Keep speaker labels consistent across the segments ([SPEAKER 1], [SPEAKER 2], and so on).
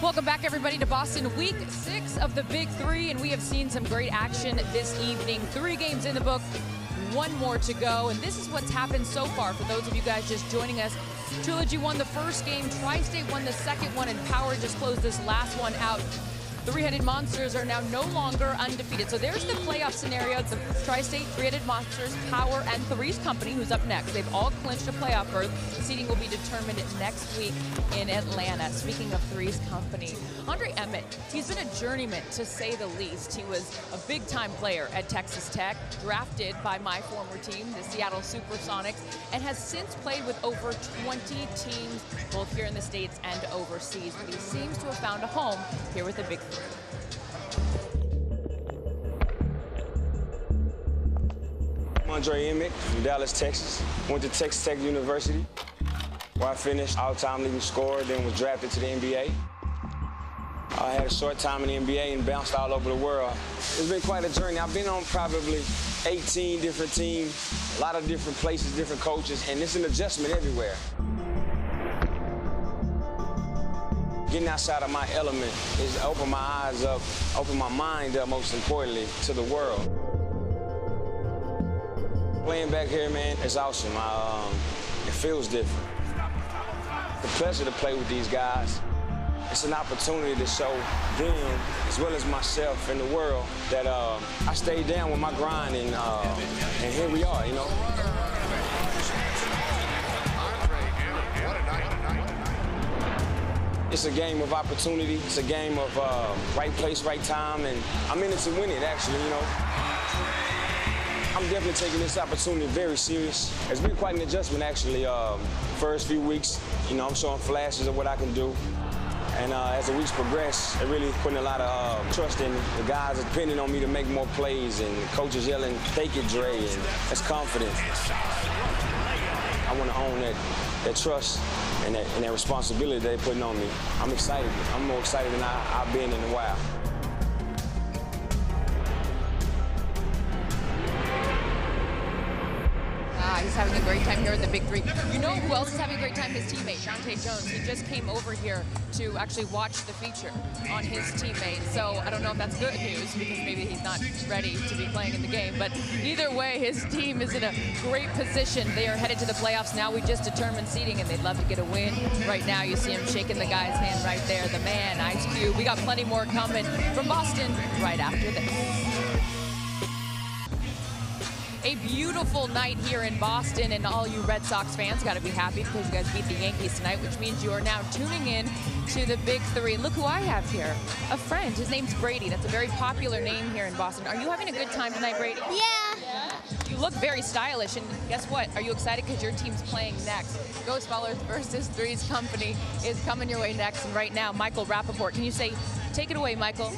[SPEAKER 1] Welcome back, everybody, to Boston, week 6 of the Big Three, and we have seen some great action this evening. 3 games in the book, 1 more to go, and this is what's happened so far. For those of you guys just joining us, Trilogy won the first game, Tri-State won the second one, and Power just closed this last one out. Three-Headed Monsters are now no longer undefeated. So there's the playoff scenario. The Tri-State, Three-Headed Monsters, Power, and 3's Company, who's up next. They've all clinched a playoff berth. Seeding will be determined next week in Atlanta. Speaking of 3's Company, Andre Emmett, he's been a journeyman, to say the least. He was a big-time player at Texas Tech, drafted by my former team, the Seattle Supersonics, and has since played with over 20 teams, both here in the States and overseas. But he seems to have found a home here with the Big Three.
[SPEAKER 2] I'm Andre Emmett from Dallas, Texas. Went to Texas Tech University, where I finished all-time leading scorer, then was drafted to the NBA. I had a short time in the NBA and bounced all over the world. It's been quite a journey. I've been on probably 18 different teams, a lot of different places, different coaches, and it's an adjustment everywhere. Getting outside of my element is open my eyes up, open my mind up, most importantly, to the world. Playing back here, man, it's awesome. It feels different. It's a pleasure to play with these guys. It's an opportunity to show them, as well as myself and the world, that I stayed down with my grind, and here we are, you know. It's a game of opportunity. It's a game of right place, right time, and I'm in it to win it, actually, you know. I'm definitely taking this opportunity very serious. It's been quite an adjustment, actually. First few weeks, you know, I'm showing flashes of what I can do. And as the weeks progress, they're really putting a lot of trust in me. The guys are depending on me to make more plays, and the coach is yelling, "Take it, Dre," and that's confidence. I want to own that trust and that responsibility they're putting on me. I'm excited. I'm more excited than I've been in a while.
[SPEAKER 1] He's having a great time here at the Big Three. You know who else is having a great time? His teammate, Dante Jones. He just came over here to actually watch the feature on his teammate. So I don't know if that's good news, because maybe he's not ready to be playing in the game. But either way, his team is in a great position. They are headed to the playoffs now. We just determined seeding, and they'd love to get a win. Right now, you see him shaking the guy's hand right there, the man, Ice Cube. We got plenty more coming from Boston right after this. A beautiful night here in Boston, and all you Red Sox fans got to be happy because you guys beat the Yankees tonight, which means you are now tuning in to the Big Three. And look who I have here, a friend. His name's Brady. That's a very popular name here in Boston. Are you having a good time tonight, Brady?
[SPEAKER 3] Yeah.
[SPEAKER 1] You look very stylish, and guess what? Are you excited because your team's playing next? Ghost Ballers versus 3's Company is coming your way next, and right now, Michael Rappaport. Can you say, take it away, Michael?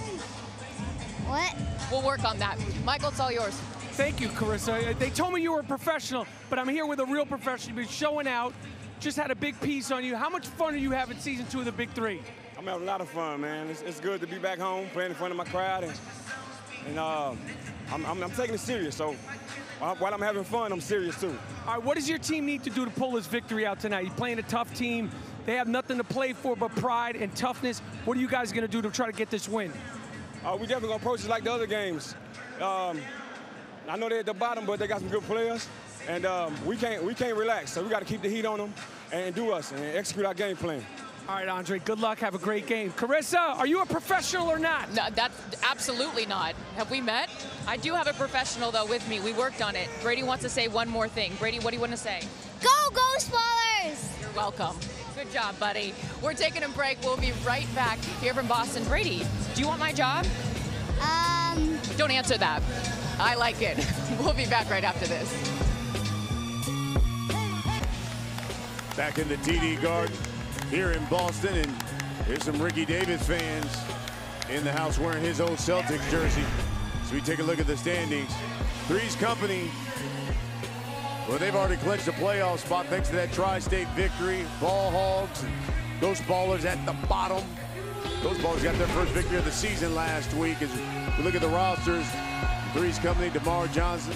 [SPEAKER 3] What?
[SPEAKER 1] We'll work on that. Michael, it's all yours.
[SPEAKER 4] Thank you, Carissa. They told me you were a professional, but I'm here with a real professional. You've been showing out. Just had a big piece on you. How much fun are you having season 2 of the Big Three?
[SPEAKER 2] I'm having a lot of fun, man. It's good to be back home, playing in front of my crowd, and I'm taking it serious. So while I'm having fun, I'm serious too.
[SPEAKER 4] All right, what does your team need to do to pull this victory out tonight? You're playing a tough team. They have nothing to play for but pride and toughness. What are you guys going to do to try to get this win?
[SPEAKER 2] We definitely going to approach it like the other games. I know they're at the bottom, but they got some good players, and we can't relax. So we got to keep the heat on them and do us and execute our game plan.
[SPEAKER 4] All right, Andre, good luck. Have a great game. Carissa, are you a professional or not?
[SPEAKER 1] No, that's absolutely not. Have we met? I do have a professional, though, with me. We worked on it. Brady wants to say one more thing. Brady, what do you want to say?
[SPEAKER 3] Go, Ghost Ballers!
[SPEAKER 1] You're welcome. Good job, buddy. We're taking a break. We'll be right back here from Boston. Brady, do you want my job? Don't answer that. I like it. We'll be back right after this.
[SPEAKER 5] Back in the TD Garden here in Boston, and here's some Ricky Davis fans in the house wearing his old Celtics jersey. So we take a look at the standings. 3's Company, well, they've already clinched a playoff spot thanks to that Tri-State victory. Ball Hogs and Ghost Ballers at the bottom. Ghost Ballers got their first victory of the season last week. As we look at the rosters, 3's Company, DeMar Johnson,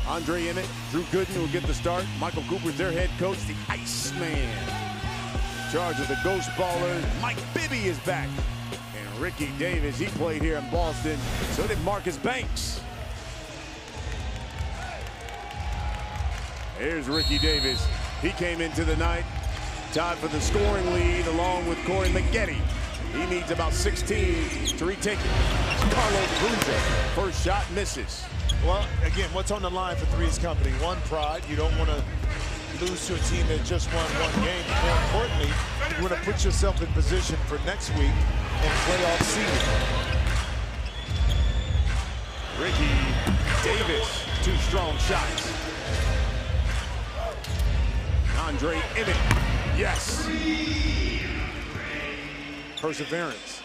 [SPEAKER 5] Andre Emmett, Drew Gooden will get the start. Michael Cooper's their head coach, the Iceman. charge of the Ghost Ballers. Mike Bibby is back. And Ricky Davis, he played here in Boston. So did Marcus Banks. Here's Ricky Davis. He came into the night tied for the scoring lead along with Corey Maggette. He needs about 16 to retake it. Carlos Boozer, first shot misses.
[SPEAKER 6] Well, again, what's on the line for 3's company? One, pride. You don't want to lose to a team that just won one game. More importantly, you want to put yourself in position for next week and playoff seeding.
[SPEAKER 5] Ricky Davis, 2 strong shots. Andre Emmett, yes.
[SPEAKER 6] Perseverance.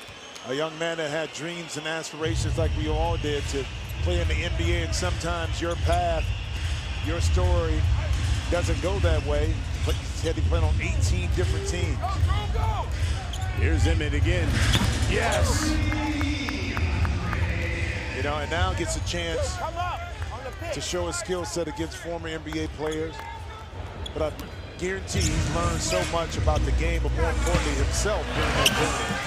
[SPEAKER 6] A young man that had dreams and aspirations like we all did to play in the NBA, and sometimes your path, your story doesn't go that way, but he said he played on 18 different teams.
[SPEAKER 5] Here's Emmett again. Yes.
[SPEAKER 6] You know, and now gets a chance to show his skill set against former NBA players. But I guarantee he's learned so much about the game, but more importantly himself during that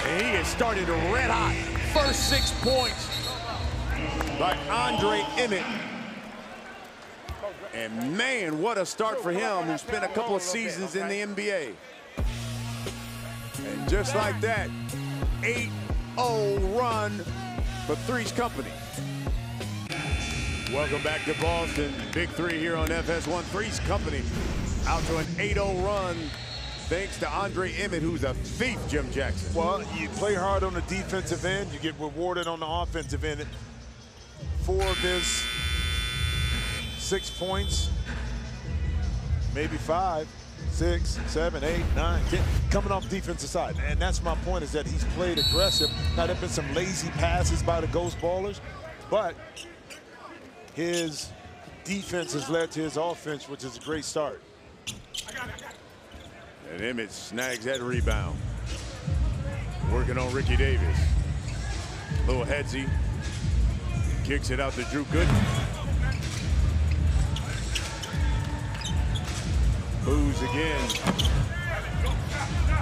[SPEAKER 6] journey.
[SPEAKER 5] And he has started red hot. First 6 points by Andre Emmett. And man, what a start for him, who spent a couple of seasons in the NBA. And just like that, 8-0 run for 3's company. Welcome back to Boston. Big 3 here on FS1. 3's company out to an 8-0 run thanks to Andre Emmett, who's a thief, Jim Jackson.
[SPEAKER 6] Well, you play hard on the defensive end, you get rewarded on the offensive end. 4 of his 6 points, maybe 5, 6, 7, 8, 9, 10, coming off defensive side. And that's my point, is that he's played aggressive. Now, there have been some lazy passes by the Ghost Ballers, but his defense has led to his offense, which is a great start.
[SPEAKER 5] And Emmett snags that rebound. Working on Ricky Davis. Little headsy. Kicks it out to Drew Gooden. Booze again.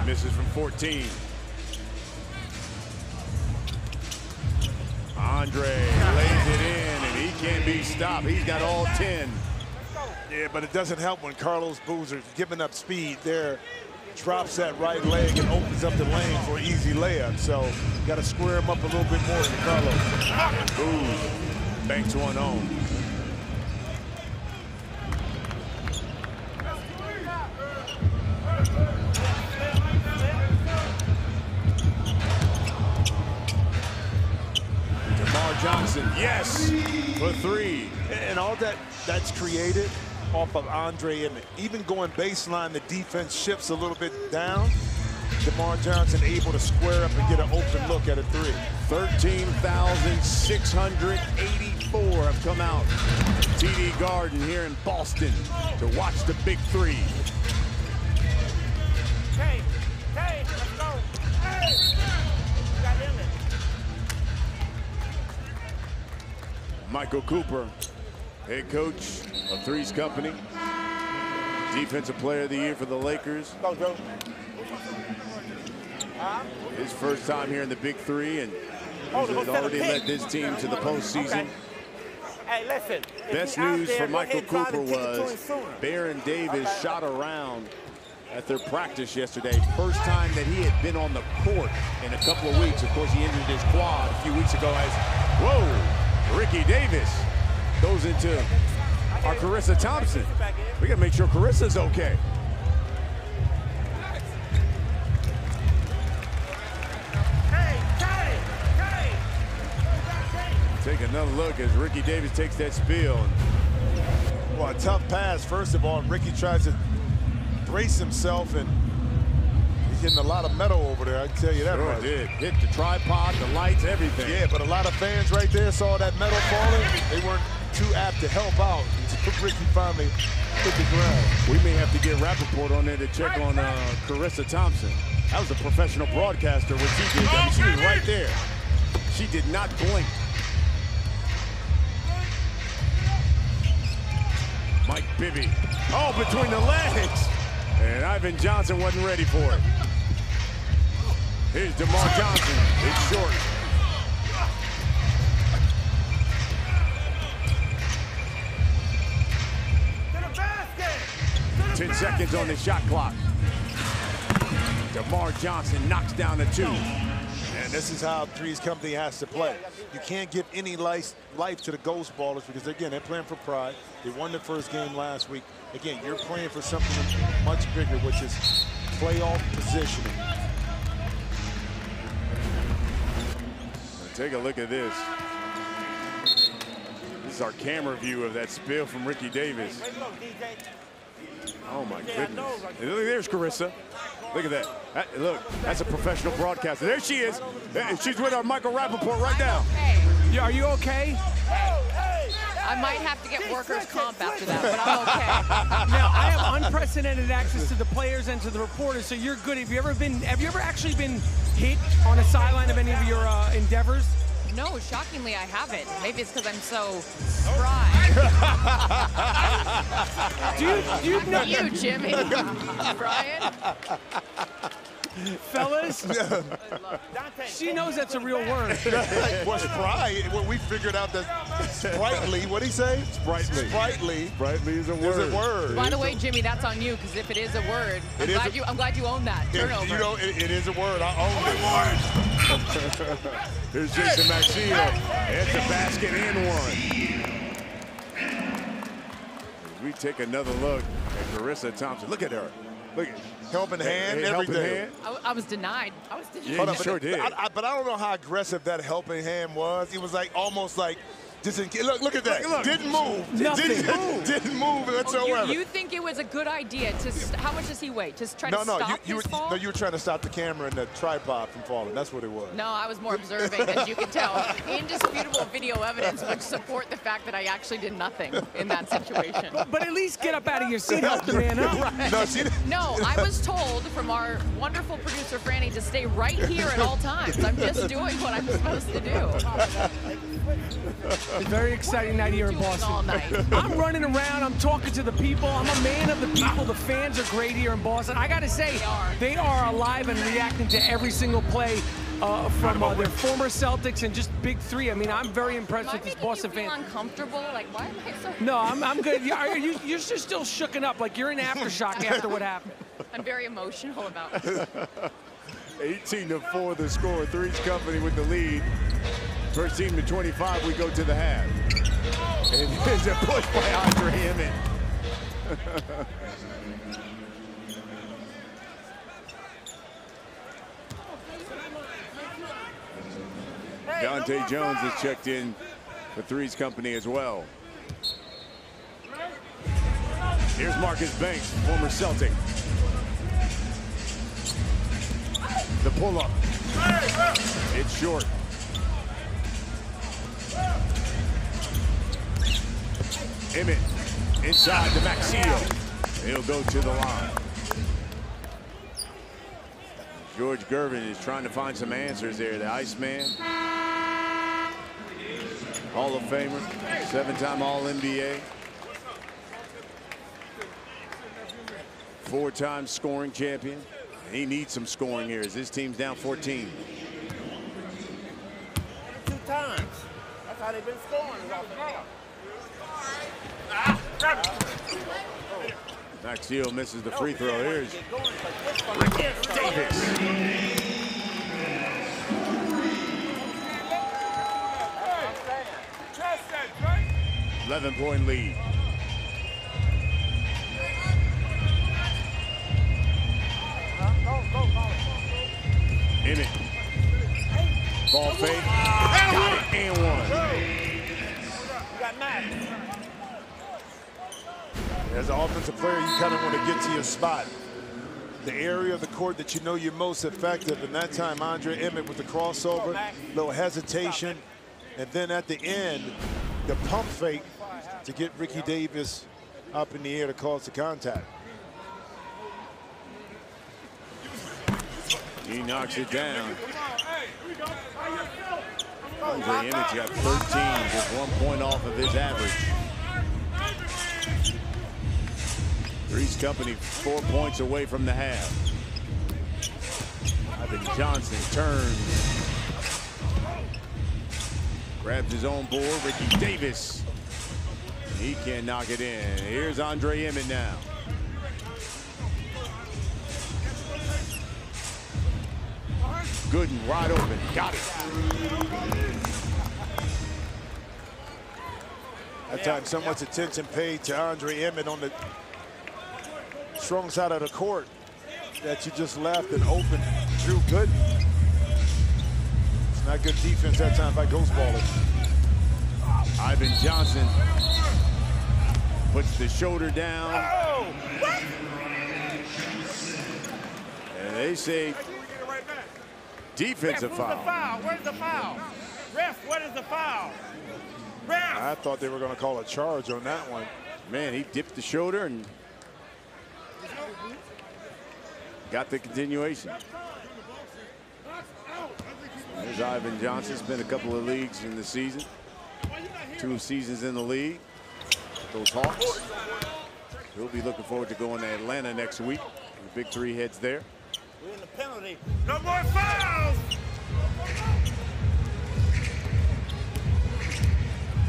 [SPEAKER 5] Misses from 14. Andre lays it in, and he can't be stopped. He's got all 10.
[SPEAKER 6] Yeah, but it doesn't help when Carlos Boozer's giving up speed there, drops that right leg and opens up the lane for an easy layup. So you got to square him up a little bit more than Carlos.
[SPEAKER 5] Booze banks one home. DeMar Johnson, yes, for 3.
[SPEAKER 6] And all that's created off of Andre Emmett. Even going baseline, the defense shifts a little bit down. DeMar Johnson able to square up and get an open look at a 3.
[SPEAKER 5] 13,684 have come out TD Garden here in Boston to watch the Big 3.
[SPEAKER 7] Hey, let's go. Hey, got Emmett.
[SPEAKER 5] Michael Cooper, head coach of 3's company. Defensive player of the year for the Lakers.
[SPEAKER 7] Go, Joe.
[SPEAKER 5] His first time here in the Big 3, and he's already led this team to the postseason.
[SPEAKER 7] Okay. Hey, listen.
[SPEAKER 5] Best news for Michael Cooper was Baron Davis shot around at their practice yesterday. First time that he had been on the court in a couple of weeks. Of course, he injured his quad a few weeks ago as, whoa, Ricky Davis goes into our Carissa Thompson. We got to make sure Carissa's okay. Take another look as Ricky Davis takes that spill.
[SPEAKER 6] Well, a tough pass, first of all. Ricky tries to brace himself, and he's getting a lot of metal over there, I can tell you that.
[SPEAKER 5] Sure did. Hit the tripod, the lights, everything.
[SPEAKER 6] Yeah, but a lot of fans right there saw that metal falling. They weren't too apt to help out until Ricky finally hit the ground.
[SPEAKER 5] We may have to get Rappaport on there to check on Carissa Thompson. That was a professional broadcaster, what she did. I mean, she was right there. She did not blink. Mike Bibby. Oh, between the legs. And Ivan Johnson wasn't ready for it. Here's DeMar Johnson. It's short.
[SPEAKER 7] To the basket.
[SPEAKER 5] 10 seconds on the shot clock. DeMar Johnson knocks down the 2.
[SPEAKER 6] And this is how 3's company has to play. You can't give any life to the Ghost Ballers because, again, they're playing for pride. They won the first game last week. Again, you're playing for something much bigger, which is playoff positioning.
[SPEAKER 5] Take a look at this. This is our camera view of that spill from Ricky Davis. Oh, my goodness. There's Carissa. Look at that. Look, that's a professional broadcaster. There she is. She's with our Michael Rappaport right now.
[SPEAKER 1] Okay.
[SPEAKER 4] Are you okay?
[SPEAKER 1] I might have to get workers' comp after that, but I'm okay.
[SPEAKER 4] Now, I have unprecedented access to the players and to the reporters, so you're good. Have you ever actually been hit on a sideline of any of your endeavors?
[SPEAKER 1] No, shockingly, I haven't. Maybe it's because I'm so spry.
[SPEAKER 4] do you know
[SPEAKER 1] you, Jimmy? Brian?
[SPEAKER 4] Fellas, she knows that's a real word.
[SPEAKER 6] What's spry? What we figured out that sprightly, what'd he say?
[SPEAKER 5] Sprightly.
[SPEAKER 6] Sprightly.
[SPEAKER 5] Sprightly is a word.
[SPEAKER 6] Is a word.
[SPEAKER 1] By the way, Jimmy, that's on you, because if it is a word, I'm glad you own that. Turnover.
[SPEAKER 6] You know, it is a word. I own it.
[SPEAKER 5] Here's Jason Maxillo. It's a basket and one. We take another look at Carissa Thompson. Look at her. Look at
[SPEAKER 6] helping hand, everything.
[SPEAKER 1] I was denied. I was denied.
[SPEAKER 5] Yeah, you sure did.
[SPEAKER 6] But I don't know how aggressive that helping hand was. It was like almost like just look at that.
[SPEAKER 5] Look.
[SPEAKER 6] Didn't move.
[SPEAKER 4] Nothing.
[SPEAKER 6] Didn't move whatsoever.
[SPEAKER 1] You think it was a good idea to? How much does he weigh? To try to stop his fall?
[SPEAKER 6] No, you were trying to stop the camera and the tripod from falling. That's what it was.
[SPEAKER 1] No, I was more observing, as you can tell. Indisputable video evidence would support the fact that I actually did nothing in that situation.
[SPEAKER 4] But at least get up out of your seat, help the man up.
[SPEAKER 1] No, I was told from our wonderful producer, Franny, to stay right here at all times. I'm just doing what I'm supposed to do.
[SPEAKER 4] It's a very exciting night here in Boston.
[SPEAKER 1] All night.
[SPEAKER 4] I'm running around, I'm talking to the people, I'm a man of the people. The fans are great here in Boston. I gotta say, they are alive and reacting to every single play from their former Celtics and just Big 3. I mean, I'm very impressed with this Boston fan.
[SPEAKER 1] Uncomfortable? Like, why am I so...
[SPEAKER 4] No, I'm good. You're just still shooken up, like you're in aftershock after what happened.
[SPEAKER 1] I'm very emotional about it.
[SPEAKER 5] 18-4 the score. 3's company with the lead. First team to 25, we go to the half. And there's a push by Andre Emmett. Dante Jones has checked in for 3's company as well. Here's Marcus Banks, former Celtic. The pull-up. It's short. Emmett inside to Maxillo. He'll go to the line. George Gervin is trying to find some answers there. The Iceman, Hall of Famer, 7-time All-NBA, 4-time scoring champion. He needs some scoring here as this team's down 14.
[SPEAKER 7] 2 times. That's how they've been scoring.
[SPEAKER 5] Maxillo misses the free throw. Here's Ricky Davis. 11-point lead. Emmett. Ball fake. Got it and one.
[SPEAKER 7] You got Matt.
[SPEAKER 6] As an offensive player, you kind of want to get to your spot. The area of the court that you know you're most effective. And that time, Andre Emmett with the crossover, little hesitation. And then at the end, the pump fake to get Ricky Davis up in the air to cause the contact.
[SPEAKER 5] He knocks it down. Andre Emmett's got 13, just 1 point off of his average. 3's company 4 points away from the half.
[SPEAKER 6] I
[SPEAKER 5] Ivan Johnson turns. Grabs his own board, Ricky Davis. He can't knock it in. Here's Andre Emmett now. Gooden wide open, got it.
[SPEAKER 6] That time, so much attention paid to Andre Emmett on the strong side of the court that you just left and opened Drew Gooden. It's not good defense that time by Ghost Ballers.
[SPEAKER 5] Ivan Johnson puts the shoulder down. And they say defensive foul.
[SPEAKER 7] Where's the foul? Ref, what is the foul? Ref!
[SPEAKER 6] I thought they were going to call a charge on that one.
[SPEAKER 5] Man, he dipped the shoulder and got the continuation. There's Ivan Johnson. Spent a couple of leagues in the season. 2 seasons in the league. Those Hawks. He'll be looking forward to going to Atlanta next week. The Big 3 heads there.
[SPEAKER 7] We're in the penalty. No more fouls!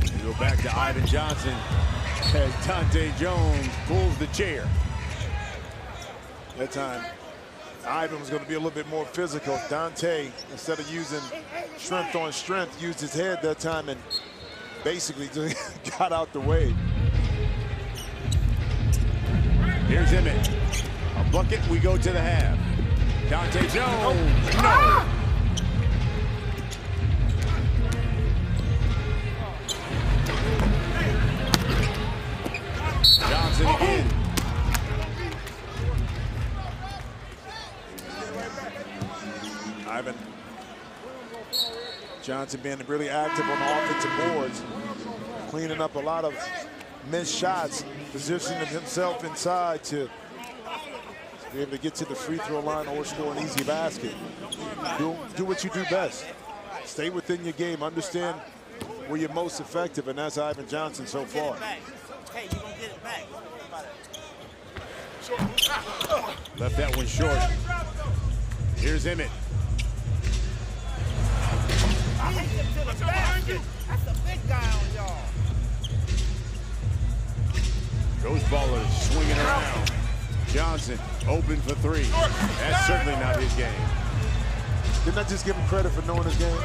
[SPEAKER 5] We go back to Ivan Johnson as Dante Jones pulls the chair.
[SPEAKER 6] That time, Ivan was going to be a little bit more physical. Dante, instead of using strength on strength, used his head that time and basically just got out the way.
[SPEAKER 5] Here's Emmett. A bucket, we go to the half. Dante Jones, no. Johnson again.
[SPEAKER 6] Ivan Johnson being really active on the offensive boards, cleaning up a lot of missed shots, positioning himself inside to be able to get to the free throw line or score an easy basket. Do what you do best. Stay within your game. Understand where you're most effective, and that's Ivan Johnson so far.
[SPEAKER 7] Hey, you gonna get it back.
[SPEAKER 5] Left that one short. Here's Emmett.
[SPEAKER 7] That's a big guy on y'all.
[SPEAKER 5] Ghost Ballers swinging around. Johnson open for 3. That's certainly not his game.
[SPEAKER 6] Didn't I just give him credit for knowing his game?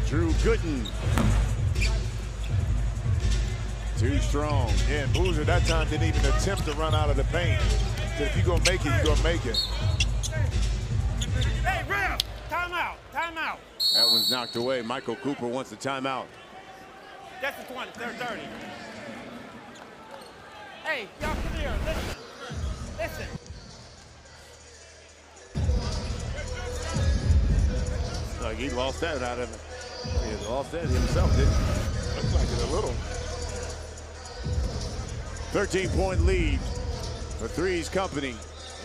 [SPEAKER 5] Drew Gooden. Too strong.
[SPEAKER 6] Yeah, and Boozer that time didn't even attempt to run out of the paint. Said, if you're going to make it, you're going to make it.
[SPEAKER 7] Hey, ref! Timeout! Timeout!
[SPEAKER 5] That one's knocked away. Michael Cooper wants the timeout.
[SPEAKER 7] That's the 20. They're 30. Hey, y'all come here. Listen. Listen.
[SPEAKER 5] Like he lost that out of it. He lost that himself, didn't he?
[SPEAKER 6] Looks like it a little.
[SPEAKER 5] 13-point lead for 3's company.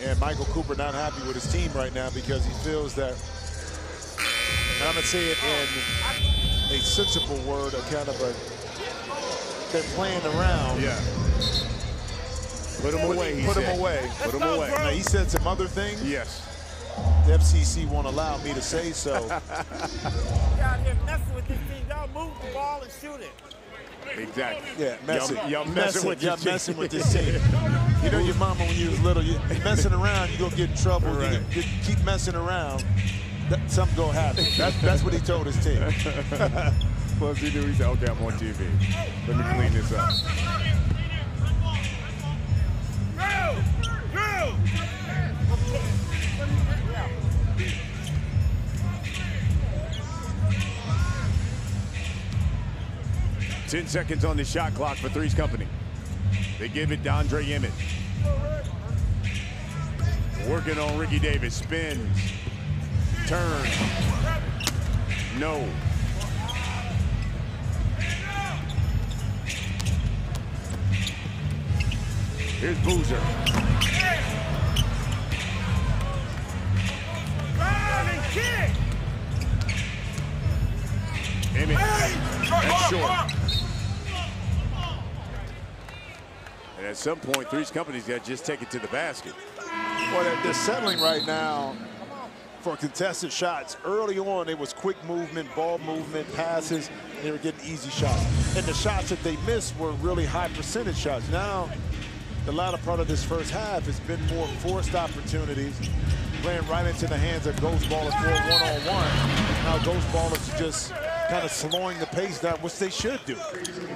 [SPEAKER 6] And Michael Cooper not happy with his team right now because he feels that, and I'm going to say it in a sensible word, a kind of a, they're playing around.
[SPEAKER 5] Yeah. Put him away, he
[SPEAKER 6] Put
[SPEAKER 5] said.
[SPEAKER 6] him away.
[SPEAKER 5] Put him away.
[SPEAKER 6] Now, he said some other things.
[SPEAKER 5] Yes.
[SPEAKER 6] The FCC won't allow me to say so.
[SPEAKER 7] Y'all out here messing with this team. Y'all move the ball and shoot it.
[SPEAKER 5] Exactly.
[SPEAKER 6] Yeah, messing.
[SPEAKER 5] Y'all messing with
[SPEAKER 6] y'all
[SPEAKER 5] this
[SPEAKER 6] messing
[SPEAKER 5] team.
[SPEAKER 6] with this team. You know your mama when you was little, you messing around, you gonna get in trouble.
[SPEAKER 5] Right.
[SPEAKER 6] You keep messing around, something gonna happen. That's what he told his team.
[SPEAKER 5] Plus he knew, he said, okay, I'm on TV. Let me clean this up.
[SPEAKER 7] Drew!
[SPEAKER 5] 10 seconds on the shot clock for 3's company. They give it to Andre Emmett. Working on Ricky Davis. Spins. Turns. No. Here's Boozer. Emmett. That's short. And at some point, 3's company's got to just take it to the basket.
[SPEAKER 6] Well, they're settling right now for contested shots. Early on, it was quick movement, ball movement, passes. They were getting easy shots. And the shots that they missed were really high percentage shots. Now, the latter part of this first half has been more forced opportunities. Ran right into the hands of Ghost Ballers for a one-on-one. Now Ghost Ballers are just kind of slowing the pace down, which they should do.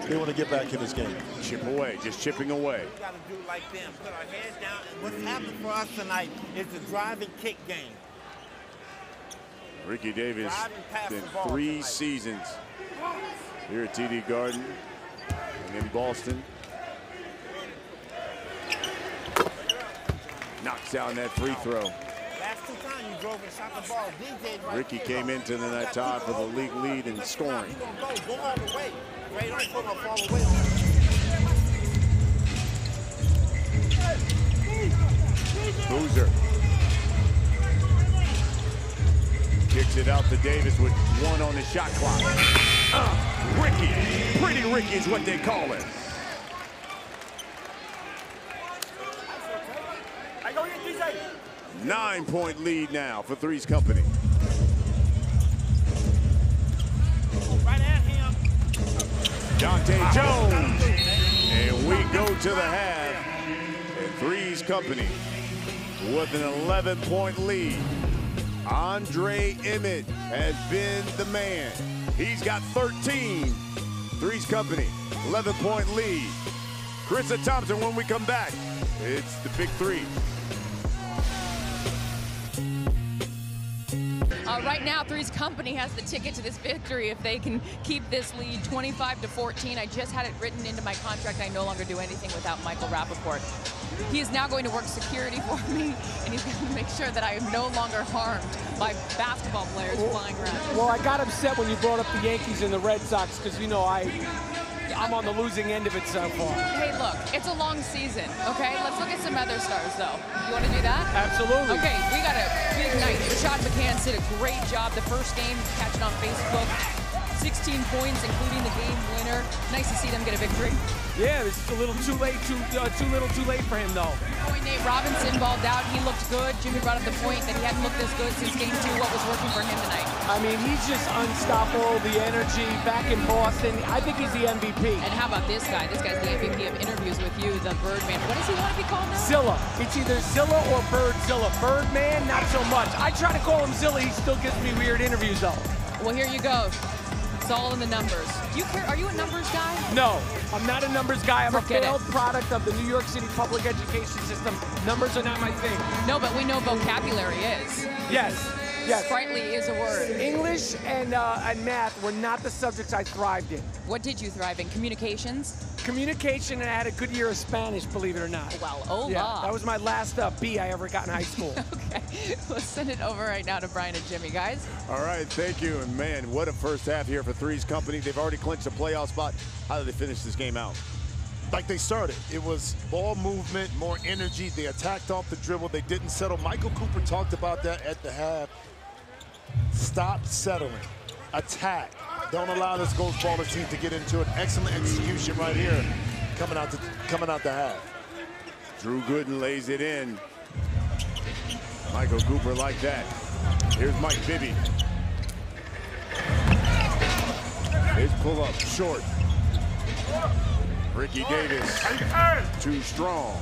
[SPEAKER 6] They want to get back in this game.
[SPEAKER 5] Chip away, just chipping away.
[SPEAKER 7] We got to do like them, put our heads down. And what's happening for us tonight is the drive and kick game.
[SPEAKER 5] Ricky Davis, in 3 seasons here at TD Garden and in Boston. Knocks down that free throw.
[SPEAKER 7] Last 2 times you drove and shot the ball. DJ right
[SPEAKER 5] Ricky
[SPEAKER 7] there,
[SPEAKER 5] came
[SPEAKER 7] bro.
[SPEAKER 5] into the night tied for the league lead in scoring.
[SPEAKER 7] You gonna go all the way. Right on, put up all the way.
[SPEAKER 5] Boozer kicks it out to Davis with 1 on the shot clock. Ricky, Pretty Ricky is what they call it.
[SPEAKER 7] I go get DJ.
[SPEAKER 5] 9-point lead now for 3's company.
[SPEAKER 7] Right at him.
[SPEAKER 5] Dante Jones. And we go to the half. And 3's company with an 11-point lead. Andre Emmett has been the man. He's got 13. 3's company, 11-point lead. Krista Thompson when we come back. It's the Big 3.
[SPEAKER 1] Right now, 3's company has the ticket to this victory if they can keep this lead 25-14. I just had it written into my contract. I no longer do anything without Michael Rappaport. He is now going to work security for me, and he's going to make sure that I am no longer harmed by basketball players flying around.
[SPEAKER 4] Well, I got upset when you brought up the Yankees and the Red Sox because, you know, I'm on the losing end of it so far.
[SPEAKER 1] Hey, look, it's a long season, okay? Let's look at some other stars, though. You want to do that?
[SPEAKER 4] Absolutely.
[SPEAKER 1] Okay, we got a big night. Rashad McCants did a great job the first game, catch it on Facebook. 16 points, including the game winner. Nice to see them get a victory.
[SPEAKER 4] Yeah, it's a little too late, too little too late for him, though.
[SPEAKER 1] Boy, Nate Robinson balled out. He looked good. Jimmy brought up the point that he hadn't looked this good since game 2. What was working for him tonight?
[SPEAKER 4] I mean, he's just unstoppable, the energy back in Boston. I think he's the MVP.
[SPEAKER 1] And how about this guy? This guy's the MVP of interviews with you, the Birdman. What does he want to be called now?
[SPEAKER 4] Zilla. It's either Zilla or Birdzilla. Birdman, not so much. I try to call him Zilla. He still gives me weird interviews, though.
[SPEAKER 1] Well, here you go. It's all in the numbers. Do you care? Are you a numbers guy?
[SPEAKER 4] No, I'm not a numbers guy. I'm
[SPEAKER 1] Forget
[SPEAKER 4] a failed
[SPEAKER 1] it.
[SPEAKER 4] product of the New York City public education system. Numbers are not my thing.
[SPEAKER 1] No, but we know vocabulary is.
[SPEAKER 4] Yes, yes.
[SPEAKER 1] Sprightly is a word.
[SPEAKER 4] English and math were not the subjects I thrived in.
[SPEAKER 1] What did you thrive in? Communications?
[SPEAKER 4] Communication, and I had a good year of Spanish, believe it or not.
[SPEAKER 1] Well, hola.
[SPEAKER 4] Yeah, that was my last B I ever got in high school.
[SPEAKER 1] Okay, let's send it over right now to Brian and Jimmy, guys.
[SPEAKER 5] All right, thank you. And man, what a first half here for 3's company. They've already clinched a playoff spot. How did they finish this game out?
[SPEAKER 6] Like they started. It was ball movement, more energy. They attacked off the dribble. They didn't settle. Michael Cooper talked about that at the half. Stop settling. Attack. Don't allow this Ghost Baller team to get into an excellent execution right here, coming out the half.
[SPEAKER 5] Drew Gooden lays it in. Michael Cooper like that. Here's Mike Bibby. His pull-up short. Ricky Davis, too strong.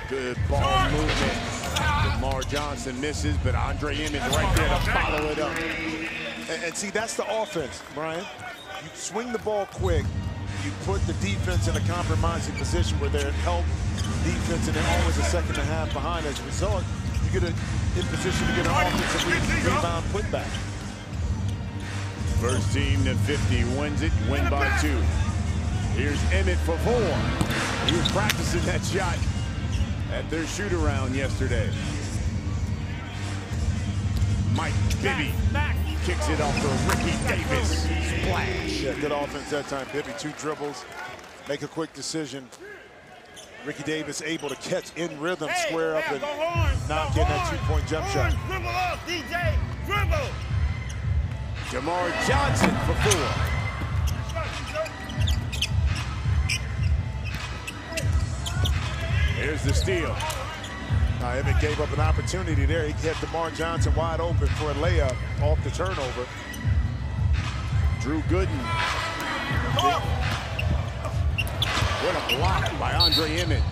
[SPEAKER 5] Good ball movement. Lamar Johnson misses, but Andre Emmett right there to follow it up.
[SPEAKER 6] And see, that's the offense, Brian. You swing the ball quick. You put the defense in a compromising position where they're help defense, and they're always a second and a half behind. As a result, you get in position to get an offensive rebound putback.
[SPEAKER 5] First team to 50 wins it, win by 2. Here's Emmett for 4. He was practicing that shot at their shoot-around yesterday. Mike Bibby kicks it off for Ricky Davis. Splash.
[SPEAKER 6] Yeah, good offense that time. Bibby, 2 dribbles, make a quick decision. Ricky Davis able to catch in rhythm, square up, and not getting that 2-point jump shot.
[SPEAKER 7] Dribble up, DJ, dribble.
[SPEAKER 5] DeMar Johnson for 4. Here's the steal.
[SPEAKER 6] Emmett gave up an opportunity there. He had DeMar Johnson wide open for a layup off the turnover.
[SPEAKER 5] Drew Gooden. What a block by Andre Emmett.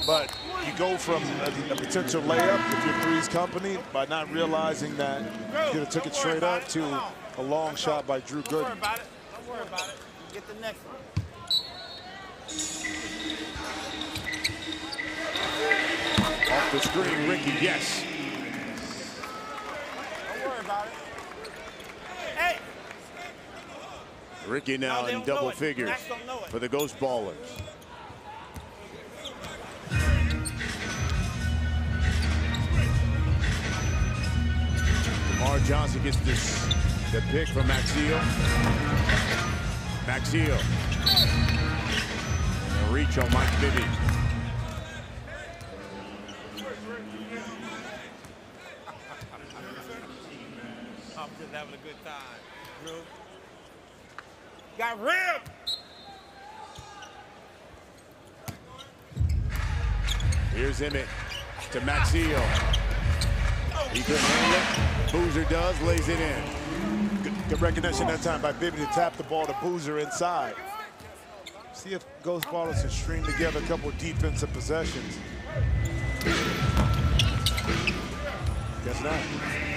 [SPEAKER 6] But you go from a potential layup if you're 3's company by not realizing that you could have took it straight up to a long shot by Drew Gooden.
[SPEAKER 7] Don't worry about it. Don't worry about it. Get the next one.
[SPEAKER 5] Off the screen, Ricky, yes.
[SPEAKER 7] Don't worry about it. Hey!
[SPEAKER 5] Ricky now in double figures for the Ghost Ballers. DeMar Johnson gets the pick from Maxiel. Maxiel. A reach on Mike Bibby.
[SPEAKER 7] I'm just having a good time, Drew. Got ripped!
[SPEAKER 5] Here's Emmett to Maxiel. He couldn't handle it. Boozer does, lays it in.
[SPEAKER 6] Good recognition that time by Bibby to tap the ball to Boozer inside. See if Ghost Ballers can string together a couple of defensive possessions. Guess not.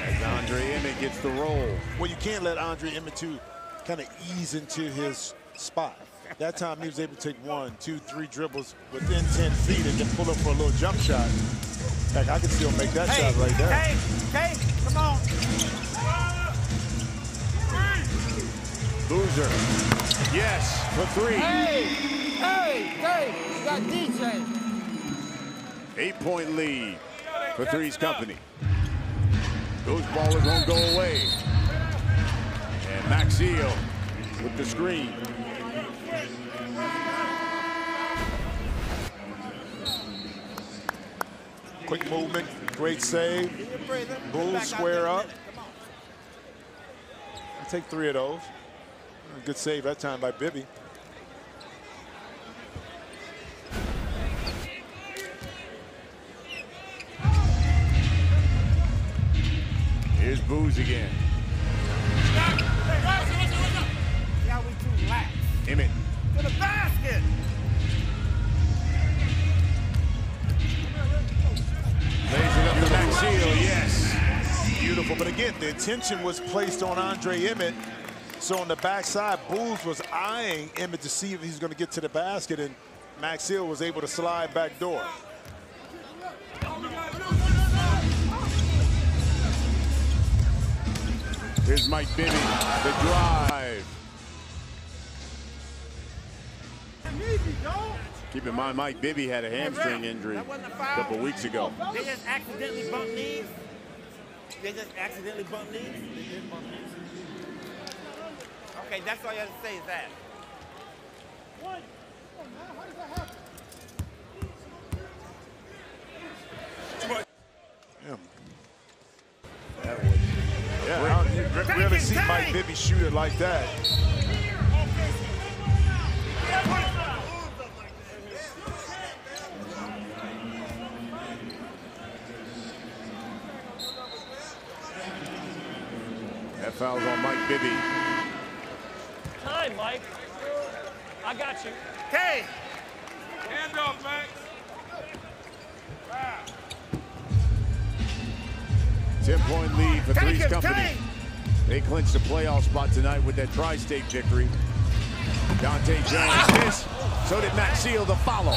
[SPEAKER 5] As Andre Emmett gets the roll.
[SPEAKER 6] Well, you can't let Andre Emmett too kind of ease into his spot. That time he was able to take 1, 2, 3 dribbles within 10 feet and then pull up for a little jump shot. Heck, I could still make that shot right there.
[SPEAKER 7] Hey, come on.
[SPEAKER 5] Boozer. Yes, for 3.
[SPEAKER 7] Hey, you got DJ.
[SPEAKER 5] 8-point lead for 3's company. Those ballers won't go away. And Maxiel with the screen.
[SPEAKER 6] Quick movement, great save. Bulls square up. I'll take 3 of those. Good save that time by Bibby.
[SPEAKER 5] Here's Booz again.
[SPEAKER 7] Now we too lax.
[SPEAKER 5] Emmett.
[SPEAKER 7] To the basket.
[SPEAKER 5] Lays it up to Maxiel, yes.
[SPEAKER 6] Beautiful, but again, the attention was placed on Andre Emmett. So on the backside, Booz was eyeing Emmett to see if he's going to get to the basket, and Maxiel was able to slide back door.
[SPEAKER 5] Here's Mike Bibby, the drive. Keep in mind, Mike Bibby had a hamstring injury a couple weeks ago.
[SPEAKER 7] They just accidentally bumped knees. They just accidentally bumped knees. They did bump knees. Okay, that's all you have to say is that.
[SPEAKER 6] Yeah, you rarely see Mike Bibby shoot it like that.
[SPEAKER 5] That foul's on Mike Bibby.
[SPEAKER 8] Time, Mike. I got you.
[SPEAKER 7] Hey!
[SPEAKER 8] Hand off, Max.
[SPEAKER 5] 10-point lead for 3's company. They clinched the playoff spot tonight with that tri-state victory. Dante Jones missed. So did Maxiel the follow.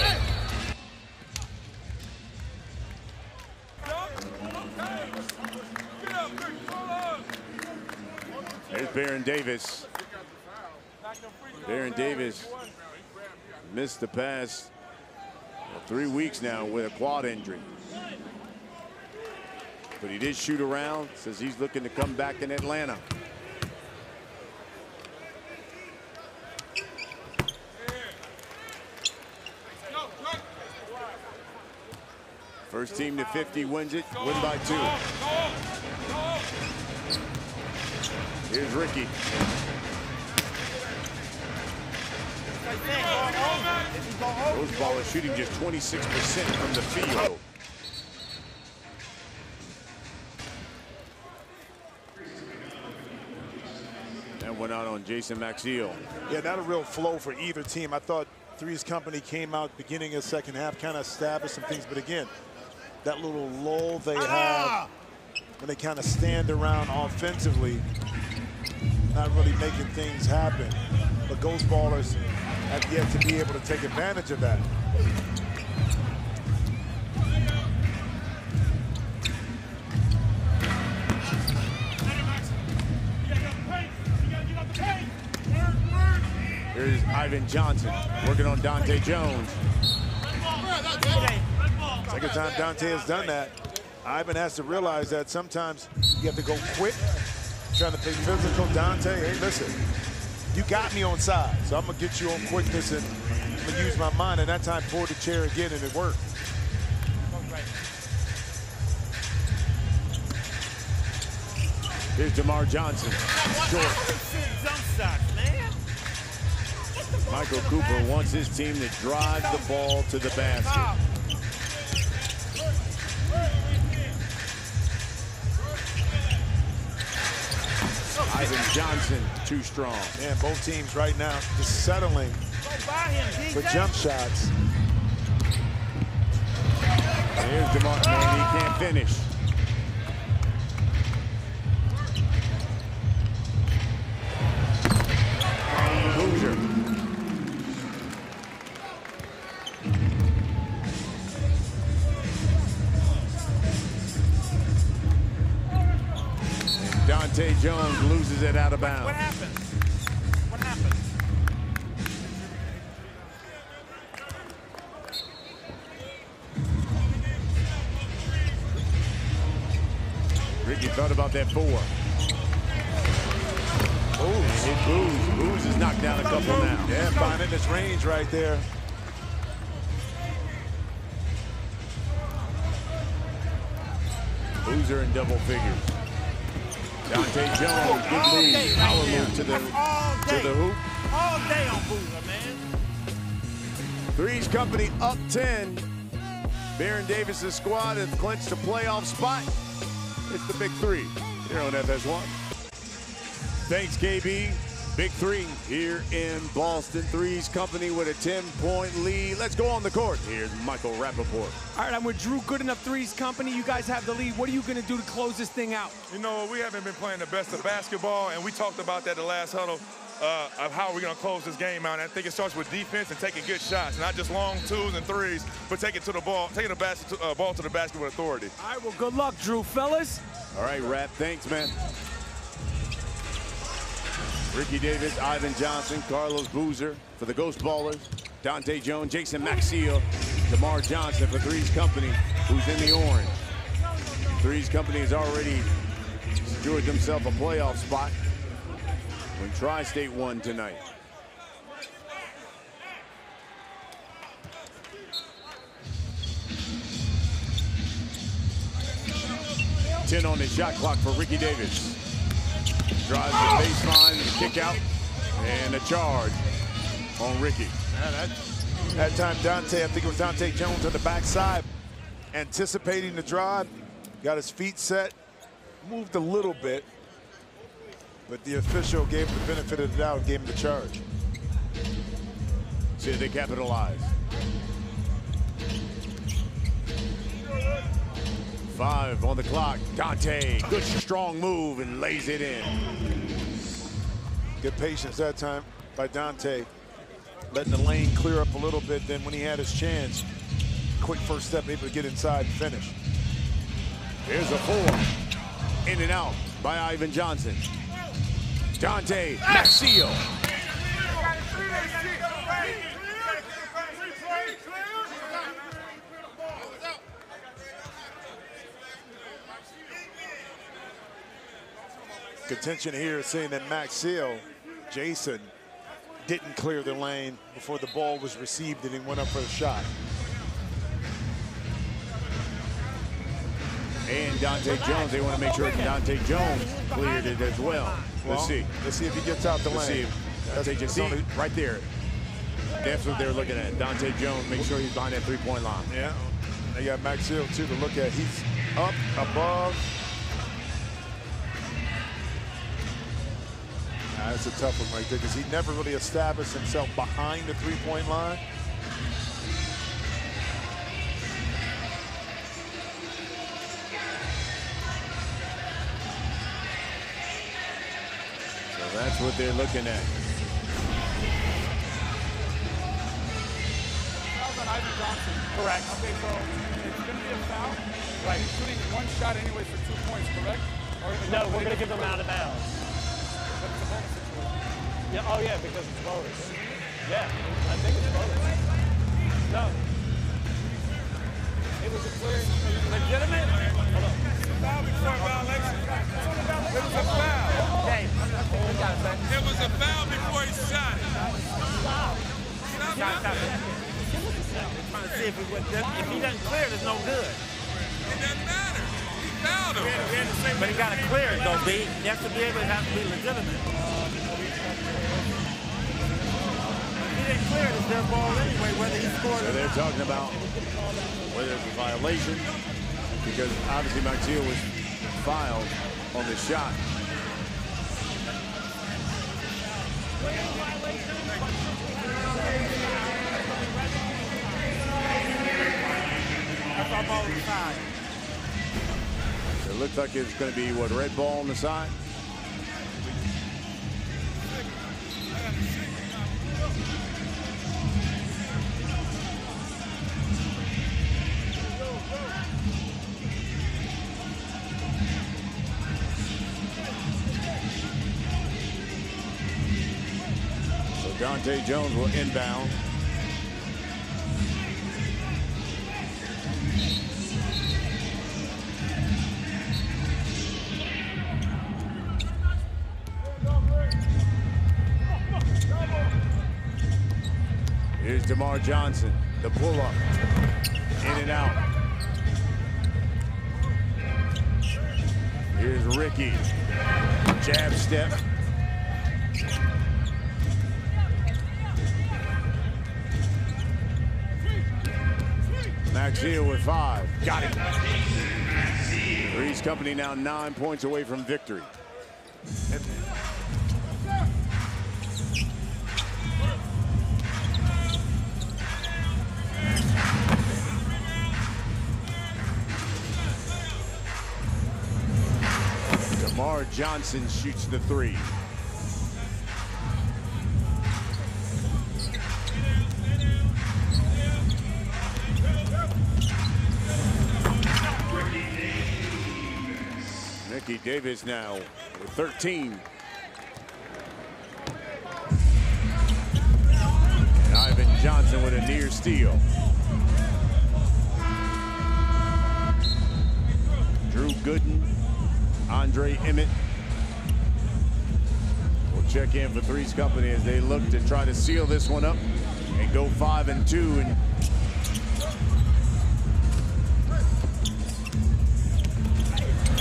[SPEAKER 5] There's Baron Davis. Baron Davis missed the past 3 weeks now with a quad injury. But he did shoot around, says he's looking to come back in Atlanta. First team to 50 wins it, win by 2. Here's Ricky. Those ballers shooting just 26% from the field. That went out on Jason Maxiell.
[SPEAKER 6] Yeah, not a real flow for either team. I thought 3's company came out beginning of second half, kind of established some things. But again, that little lull they have when they kind of stand around offensively, not really making things happen. But Ghost Ballers have yet to be able to take advantage of that.
[SPEAKER 5] Here's Ivan Johnson working on Dante Jones.
[SPEAKER 6] Second time Dante has done that. Ivan has to realize that sometimes you have to go quick, trying to play physical. Dante, hey, listen, you got me on side, so I'm going to get you on quickness, and I'm going to use my mind. And that time, pulled the chair again, and it worked.
[SPEAKER 5] Here's DeMar Johnson. Short. Michael Cooper wants his team to drive the ball to the basket. Ivan Johnson, too strong.
[SPEAKER 6] Man, both teams right now just settling for jump shots.
[SPEAKER 5] And here's DeMar, man, he can't finish. Boozer. And Dante Jones loses it out of bounds.
[SPEAKER 8] What happened? What happened?
[SPEAKER 5] Ricky thought about that 4. Oh, Booze has knocked down a couple now.
[SPEAKER 6] Yeah, finding his range right there.
[SPEAKER 5] Boozer in double figures. Dante Jones, good move. Power move to the hoop.
[SPEAKER 7] All day on Boozer, man.
[SPEAKER 5] 3's company up 10. Baron Davis's squad has clinched a playoff spot. It's the Big 3 here on FS1. Thanks, KB. Big 3 here in Boston. 3's company with a 10-point lead. Let's go on the court. Here's Michael Rappaport.
[SPEAKER 4] All right, I'm with Drew. Good enough. 3's company. You guys have the lead. What are you going to do to close this thing out?
[SPEAKER 8] You know, we haven't been playing the best of basketball, and we talked about that the last huddle of how we're going to close this game out. And I think it starts with defense and taking good shots, not just long 2s and 3s, but taking the ball to the basket with authority.
[SPEAKER 4] All right, well, good luck, Drew. Fellas.
[SPEAKER 5] All right, Rapp. Thanks, man. Ricky Davis, Ivan Johnson, Carlos Boozer for the Ghost Ballers, Dante Jones, Jason Maxiell, DeMar Johnson for 3's company, who's in the orange. 3's company has already secured themselves a playoff spot when Tri-State won tonight. Ten on the shot clock for Ricky Davis. Drives the baseline, kick out, and a charge on Ricky.
[SPEAKER 6] Yeah, that time Dante, I think it was Dante Jones on the backside, anticipating the drive, got his feet set, moved a little bit, but the official gave him the benefit of the doubt and gave him the charge.
[SPEAKER 5] See if they capitalize. 5 on the clock. Dante, good strong move and lays it in.
[SPEAKER 6] Good patience that time by Dante, letting the lane clear up a little bit. Then when he had his chance, quick first step, able to get inside and finish.
[SPEAKER 5] Here's a 4. In and out by Ivan Johnson. Dante Maxiell.
[SPEAKER 6] Contention here is saying that Maxiell, Jason, didn't clear the lane before the ball was received and he went up for the shot.
[SPEAKER 5] And Dante Jones, they want to make sure Dante Jones cleared it as well. Let's see.
[SPEAKER 6] Let's see if he gets out the lane.
[SPEAKER 5] Let's see if Dante just see right there. That's what they're looking at. Dante Jones, make sure he's behind that three-point line.
[SPEAKER 6] Yeah. They got Max Hill, too, to look at. He's up above. That's a tough one right there because he never really established himself behind the three-point line.
[SPEAKER 5] So that's what they're looking at.
[SPEAKER 9] Correct. Okay, so it's going to be a foul. Right. He's shooting one shot anyway for 2 points, correct? Or
[SPEAKER 10] no, we're going to give them out of bounds.
[SPEAKER 9] But it's a bonus situation.
[SPEAKER 10] Yeah. Oh, yeah, because it's bonus. Yeah, I think it's bonus. No. It was a clear, legitimate. Hold on.
[SPEAKER 8] Foul before violation. It was a foul.
[SPEAKER 10] Dave, we got it, man.
[SPEAKER 8] It was a foul before he shot it.
[SPEAKER 7] Trying to see if he doesn't clear it, it's no good.
[SPEAKER 8] It doesn't matter. He fouled him.
[SPEAKER 7] But he got to clear it, though, B. You have to be able to have to be legitimate. If he didn't clear it, it's their ball anyway, whether he scored
[SPEAKER 5] So
[SPEAKER 7] or
[SPEAKER 5] they're
[SPEAKER 7] not.
[SPEAKER 5] talking about whether it's a violation, because obviously Maxiel was fouled on the shot.
[SPEAKER 7] That's our ball on the side.
[SPEAKER 5] It looks like it's going to be, what, red ball on the side? So Dante Jones will inbound. Here's DeMar Johnson, the pull-up, in and out. Here's Ricky, jab step. Max Hill with 5, got it. 3's Company now 9 points away from victory. DeMar Johnson shoots the 3. Ricky Davis now with 13. And Ivan Johnson with a near steal. Drew Gooden, Andre Emmett will check in for 3's Company as they look to try to seal this one up and go 5-2. And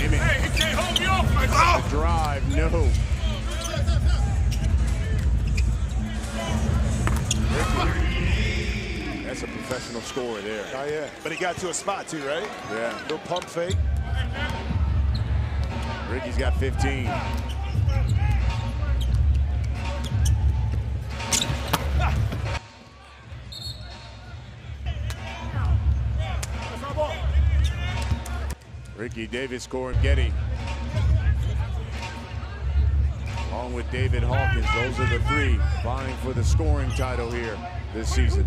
[SPEAKER 5] Emmett,
[SPEAKER 8] Hey, he can't hold me off.
[SPEAKER 5] the drive, no. That's a professional scorer there.
[SPEAKER 6] Oh, yeah. But he got to a spot, too, right?
[SPEAKER 5] Yeah.
[SPEAKER 6] Little pump fake.
[SPEAKER 5] Ricky's got 15. Ricky Davis scoring Getty. Along with David Hawkins, those are the 3 vying for the scoring title here this season.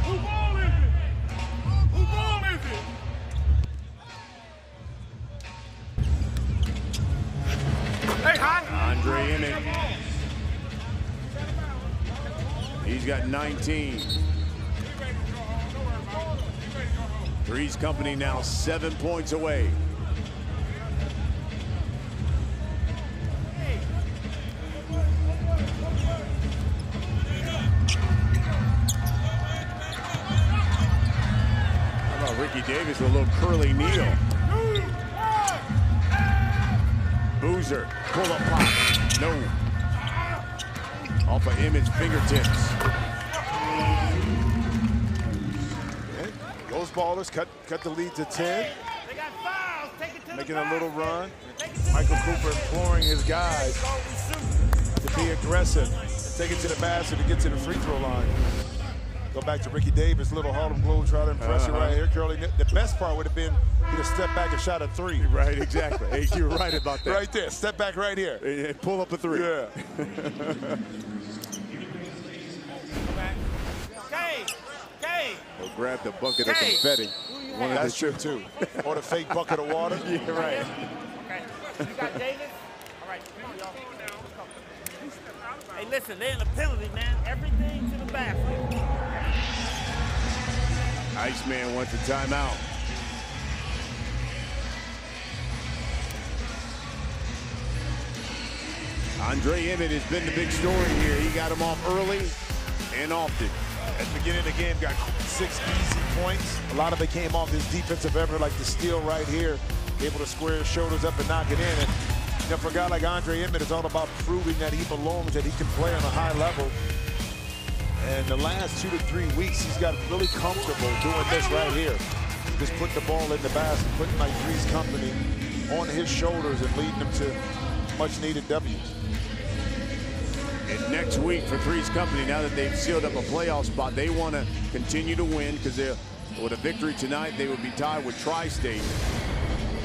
[SPEAKER 8] Who ball is it? Who ball is it? Hey, hot.
[SPEAKER 5] Andre Emmett. He's got 19. 3's Company now 7 points away. How about Ricky Davis with a little curly kneel? Boozer, pull up pop, no. off of Emmett's fingertips.
[SPEAKER 6] Those ballers cut the lead to 10. Making a little run. Michael Cooper imploring his guys to be aggressive and take it to the basket to get to the free throw line. Go back to Ricky Davis, little Harlem Globetrotter impression right here. Curly, the best part would have been he'd have stepped back and shot a 3.
[SPEAKER 5] Right, exactly. Hey, you're right about that.
[SPEAKER 6] Right there, step back right here.
[SPEAKER 5] And pull up a 3.
[SPEAKER 6] Yeah.
[SPEAKER 5] He'll grab the bucket of confetti.
[SPEAKER 6] That's true too. Or the fake bucket of water.
[SPEAKER 5] Yeah, right.
[SPEAKER 7] Okay. You got Davis? All right, come on, y'all. Hey, listen, they're in a penalty, man. Everything to the basket.
[SPEAKER 5] Iceman wants a timeout. Andre Emmett has been the big story here. He got him off early and often.
[SPEAKER 6] At the beginning of the game, got 6 easy points. A lot of it came off his defensive effort, like the steal right here. Able to square his shoulders up and knock it in. And you know, for a guy like Andre Emmett, it's all about proving that he belongs, that he can play on a high level. And the last 2 to 3 weeks, he's got really comfortable doing this right here. Just putting the ball in the basket, putting like 3's company on his shoulders and leading them to much-needed W's.
[SPEAKER 5] And next week for 3's company, now that they've sealed up a playoff spot, they want to continue to win because with a victory tonight, they would be tied with Tri-State.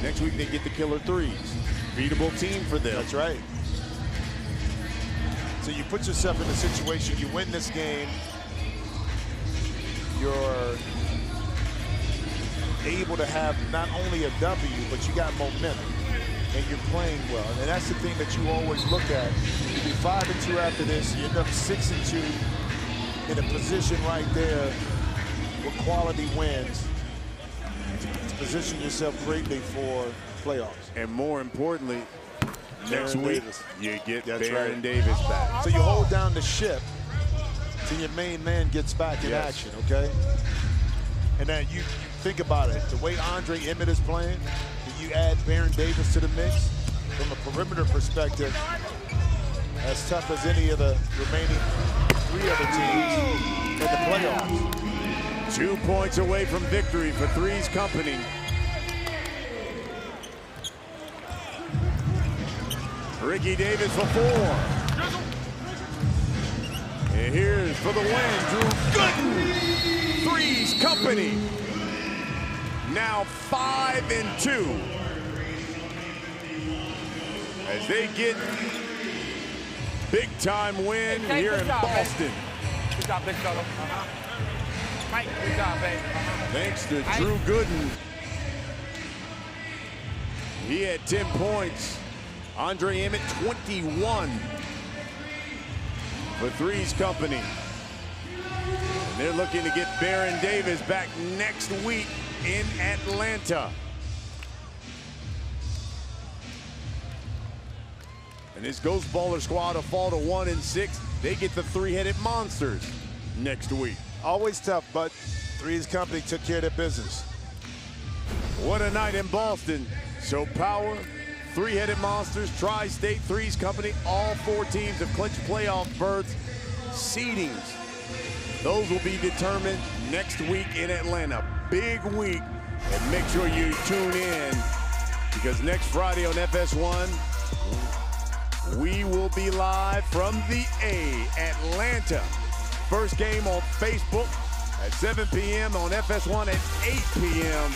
[SPEAKER 5] Next week, they get the killer 3's. Beatable team for them.
[SPEAKER 6] That's right. So you put yourself in a situation, you win this game, you're able to have not only a W, but you got momentum. And you're playing well, and that's the thing that you always look at. You'll be 5-2 after this. You end up 6-2 in a position right there where quality wins to position yourself greatly for playoffs.
[SPEAKER 5] And more importantly, next week you get Baron Davis back.
[SPEAKER 6] So you hold down the ship till your main man gets back in action. Okay, and then you think about it. The way Andre Emmett is playing. You add Baron Davis to the mix from a perimeter perspective, as tough as any of the remaining 3 other teams in the playoffs.
[SPEAKER 5] 2 points away from victory for 3's company. Ricky Davis for 4. And here's for the win, Drew Gooden. 3's company. Now 5-2 as they get big-time win here in Boston.
[SPEAKER 9] Good job, big fella. Mike, good job, babe.
[SPEAKER 5] Thanks to Drew Gooden. He had 10 points. Andre Emmett 21 for 3's company. And they're looking to get Baron Davis back next week in Atlanta. And this Ghost Baller squad will fall to 1-6. They get the 3-headed monsters next week.
[SPEAKER 6] Always tough, but 3's company took care of their business.
[SPEAKER 5] What a night in Boston. So Power, 3-headed monsters, Tri-State, 3's company, all 4 teams have clinched playoff berths. Seedings, those will be determined next week in Atlanta. Big week, and make sure you tune in because next Friday on FS1, we will be live from the A, Atlanta. First game on Facebook at 7 p.m. on FS1 at 8 p.m.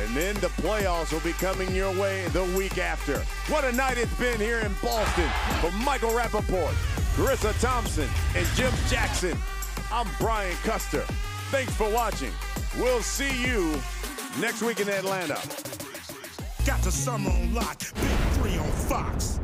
[SPEAKER 5] And then the playoffs will be coming your way the week after. What a night it's been here in Boston. For Michael Rappaport, Carissa Thompson, and Jim Jackson, I'm Brian Custer. Thanks for watching. We'll see you next week in Atlanta.
[SPEAKER 11] Got the summer on lock. Big 3 on Fox.